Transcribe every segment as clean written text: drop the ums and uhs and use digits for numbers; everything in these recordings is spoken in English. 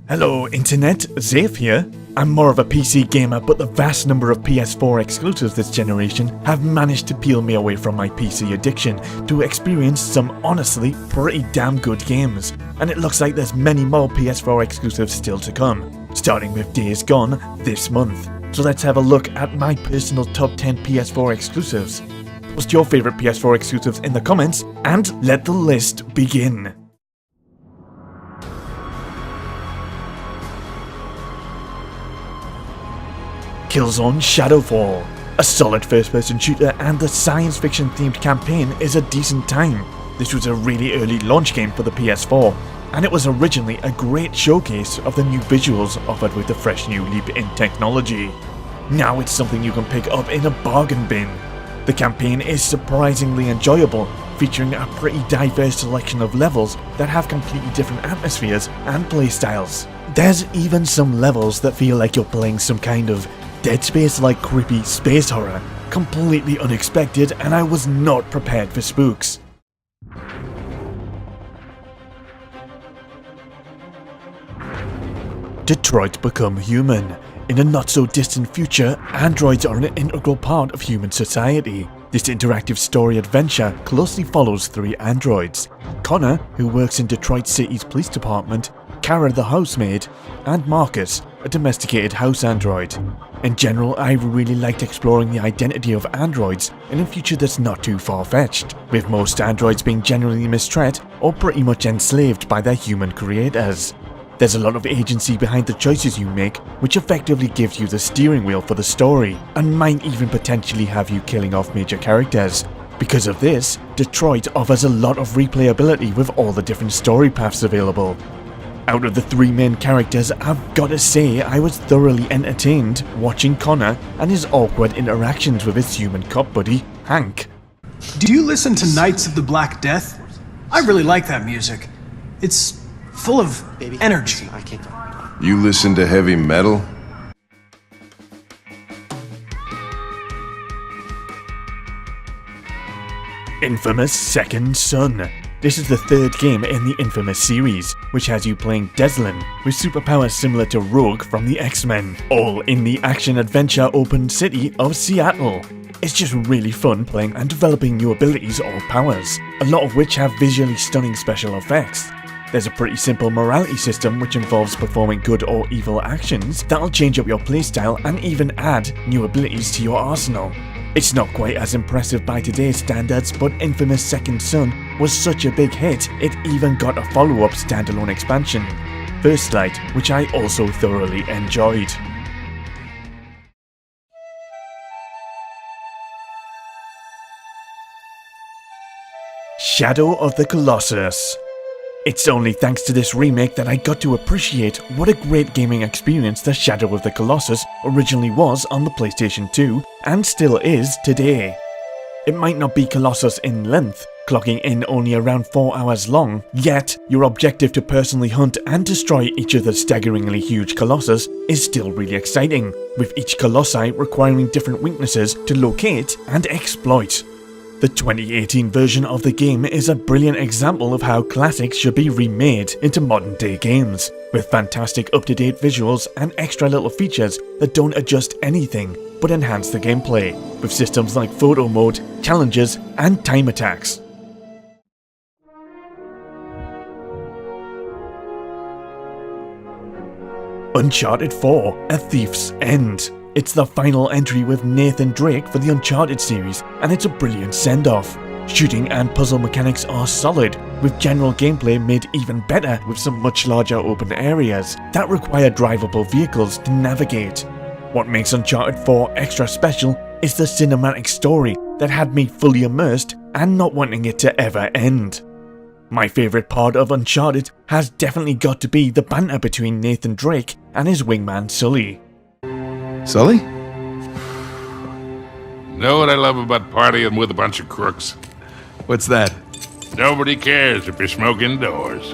Hello Internet, Zafe here. I'm more of a PC gamer, but the vast number of PS4 exclusives this generation have managed to peel me away from my PC addiction to experience some honestly pretty damn good games. And it looks like there's many more PS4 exclusives still to come, starting with Days Gone this month. So let's have a look at my personal top 10 PS4 exclusives. Post your favourite PS4 exclusives in the comments and let the list begin. Killzone Shadowfall. A solid first-person shooter and the science fiction themed campaign is a decent time. This was a really early launch game for the PS4, and it was originally a great showcase of the new visuals offered with the fresh new leap in technology. Now it's something you can pick up in a bargain bin. The campaign is surprisingly enjoyable, featuring a pretty diverse selection of levels that have completely different atmospheres and playstyles. There's even some levels that feel like you're playing some kind of Dead Space-like creepy space horror, completely unexpected, and I was not prepared for spooks. Detroit Become Human. In a not-so-distant future, androids are an integral part of human society. This interactive story adventure closely follows three androids: Connor, who works in Detroit City's police department, Kara the housemaid, and Marcus, a domesticated house android. In general, I really liked exploring the identity of androids in a future that's not too far-fetched, with most androids being generally mistreated or pretty much enslaved by their human creators. There's a lot of agency behind the choices you make, which effectively gives you the steering wheel for the story, and might even potentially have you killing off major characters. Because of this, Detroit offers a lot of replayability with all the different story paths available. Out of the three main characters, I've got to say I was thoroughly entertained watching Connor and his awkward interactions with his human cop buddy, Hank. Do you listen to Knights of the Black Death? I really like that music. It's full of energy. You listen to heavy metal? Infamous Second Son. This is the third game in the Infamous series, which has you playing Deslin, with superpowers similar to Rogue from the X-Men, all in the action-adventure open city of Seattle. It's just really fun playing and developing new abilities or powers, a lot of which have visually stunning special effects. There's a pretty simple morality system which involves performing good or evil actions that'll change up your playstyle and even add new abilities to your arsenal. It's not quite as impressive by today's standards, but Infamous Second Son was such a big hit, it even got a follow-up standalone expansion, First Light, which I also thoroughly enjoyed. Shadow of the Colossus. It's only thanks to this remake that I got to appreciate what a great gaming experience the Shadow of the Colossus originally was on the PlayStation 2 and still is today. It might not be Colossus in length, clocking in only around 4 hours long, yet your objective to personally hunt and destroy each of the staggeringly huge Colossus is still really exciting, with each Colossi requiring different weaknesses to locate and exploit. The 2018 version of the game is a brilliant example of how classics should be remade into modern day games, with fantastic up-to-date visuals and extra little features that don't adjust anything but enhance the gameplay, with systems like photo mode, challenges, and time attacks. Uncharted 4: A Thief's End. It's the final entry with Nathan Drake for the Uncharted series, and it's a brilliant send-off. Shooting and puzzle mechanics are solid, with general gameplay made even better with some much larger open areas that require drivable vehicles to navigate. What makes Uncharted 4 extra special is the cinematic story that had me fully immersed and not wanting it to ever end. My favourite part of Uncharted has definitely got to be the banter between Nathan Drake and his wingman Sully. Sully? Know what I love about partying with a bunch of crooks? What's that? Nobody cares if you smoke indoors.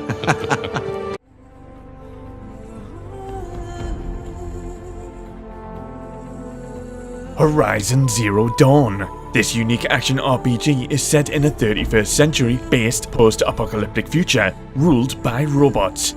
Horizon Zero Dawn. This unique action RPG is set in a 31st century based post-apocalyptic future ruled by robots.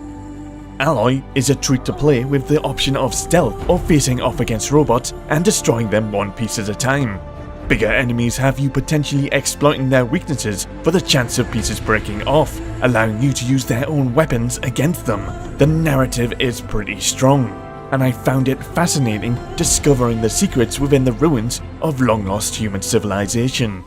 Alloy is a treat to play with the option of stealth or facing off against robots and destroying them one piece at a time. Bigger enemies have you potentially exploiting their weaknesses for the chance of pieces breaking off, allowing you to use their own weapons against them. The narrative is pretty strong, and I found it fascinating discovering the secrets within the ruins of long-lost human civilization.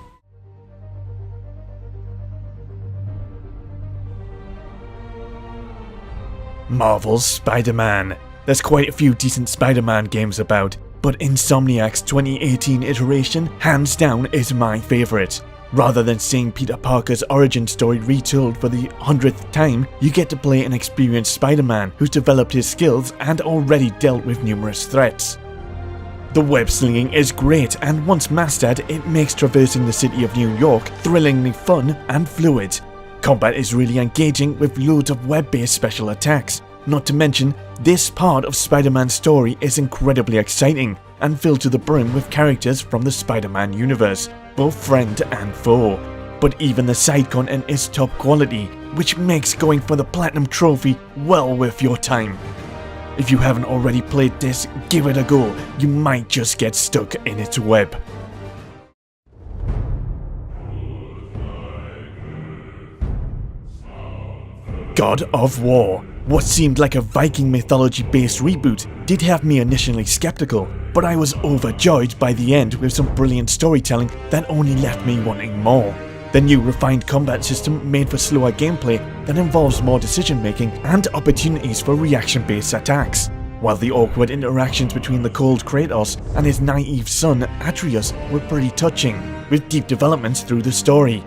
Marvel's Spider-Man. There's quite a few decent Spider-Man games about, but Insomniac's 2018 iteration, hands down, is my favourite. Rather than seeing Peter Parker's origin story retold for the 100th time, you get to play an experienced Spider-Man who's developed his skills and already dealt with numerous threats. The web slinging is great, and once mastered, it makes traversing the city of New York thrillingly fun and fluid. Combat is really engaging with loads of web-based special attacks. Not to mention, this part of Spider-Man's story is incredibly exciting and filled to the brim with characters from the Spider-Man universe, both friend and foe. But even the side content is top quality, which makes going for the Platinum Trophy well worth your time. If you haven't already played this, give it a go, you might just get stuck in its web. God of War. What seemed like a Viking mythology-based reboot did have me initially skeptical, but I was overjoyed by the end with some brilliant storytelling that only left me wanting more. The new refined combat system made for slower gameplay that involves more decision-making and opportunities for reaction-based attacks, while the awkward interactions between the cold Kratos and his naive son Atreus were pretty touching, with deep developments through the story.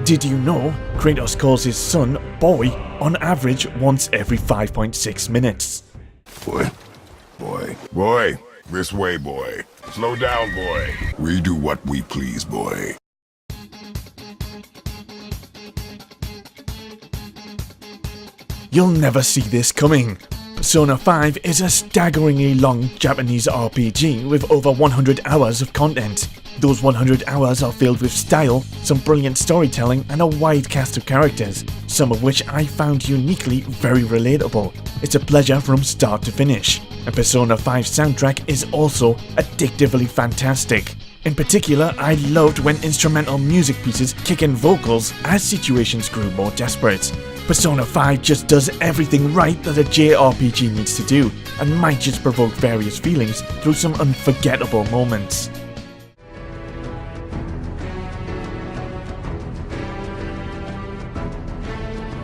Did you know Kratos calls his son boy on average once every 5.6 minutes? Boy, this way, boy. Slow down, boy. We do what we please, boy. You'll never see this coming. Persona 5 is a staggeringly long Japanese RPG with over 100 hours of content. Those 100 hours are filled with style, some brilliant storytelling, and a wide cast of characters, some of which I found uniquely very relatable. It's a pleasure from start to finish, and Persona 5's soundtrack is also addictively fantastic. In particular, I loved when instrumental music pieces kick in vocals as situations grew more desperate. Persona 5 just does everything right that a JRPG needs to do, and might just provoke various feelings through some unforgettable moments.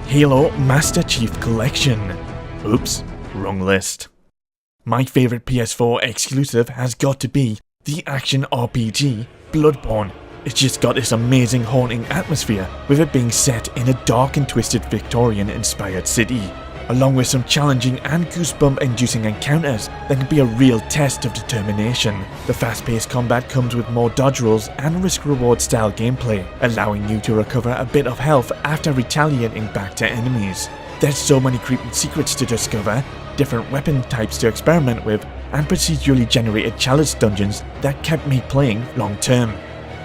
Halo Master Chief Collection. Oops, wrong list. My favourite PS4 exclusive has got to be the action RPG Bloodborne. It's just got this amazing haunting atmosphere, with it being set in a dark and twisted Victorian-inspired city, along with some challenging and goosebump-inducing encounters that can be a real test of determination. The fast-paced combat comes with more dodge rolls and risk-reward style gameplay, allowing you to recover a bit of health after retaliating back to enemies. There's so many creepy secrets to discover, different weapon types to experiment with, and procedurally generated challenge dungeons that kept me playing long-term.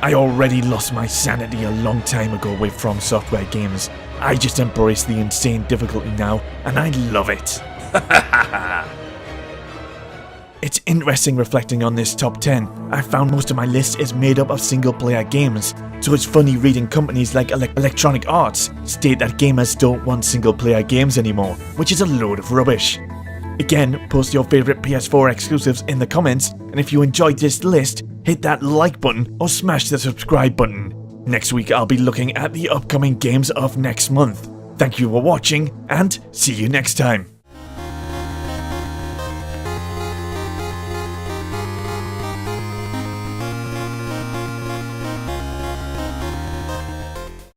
I already lost my sanity a long time ago with From Software games. I just embrace the insane difficulty now, and I love it. It's interesting reflecting on this top 10. I found most of my list is made up of single-player games, so it's funny reading companies like Electronic Arts state that gamers don't want single-player games anymore, which is a load of rubbish. Again, post your favourite PS4 exclusives in the comments, and if you enjoyed this list, hit that like button or smash the subscribe button. Next week I'll be looking at the upcoming games of next month. Thank you for watching, and see you next time.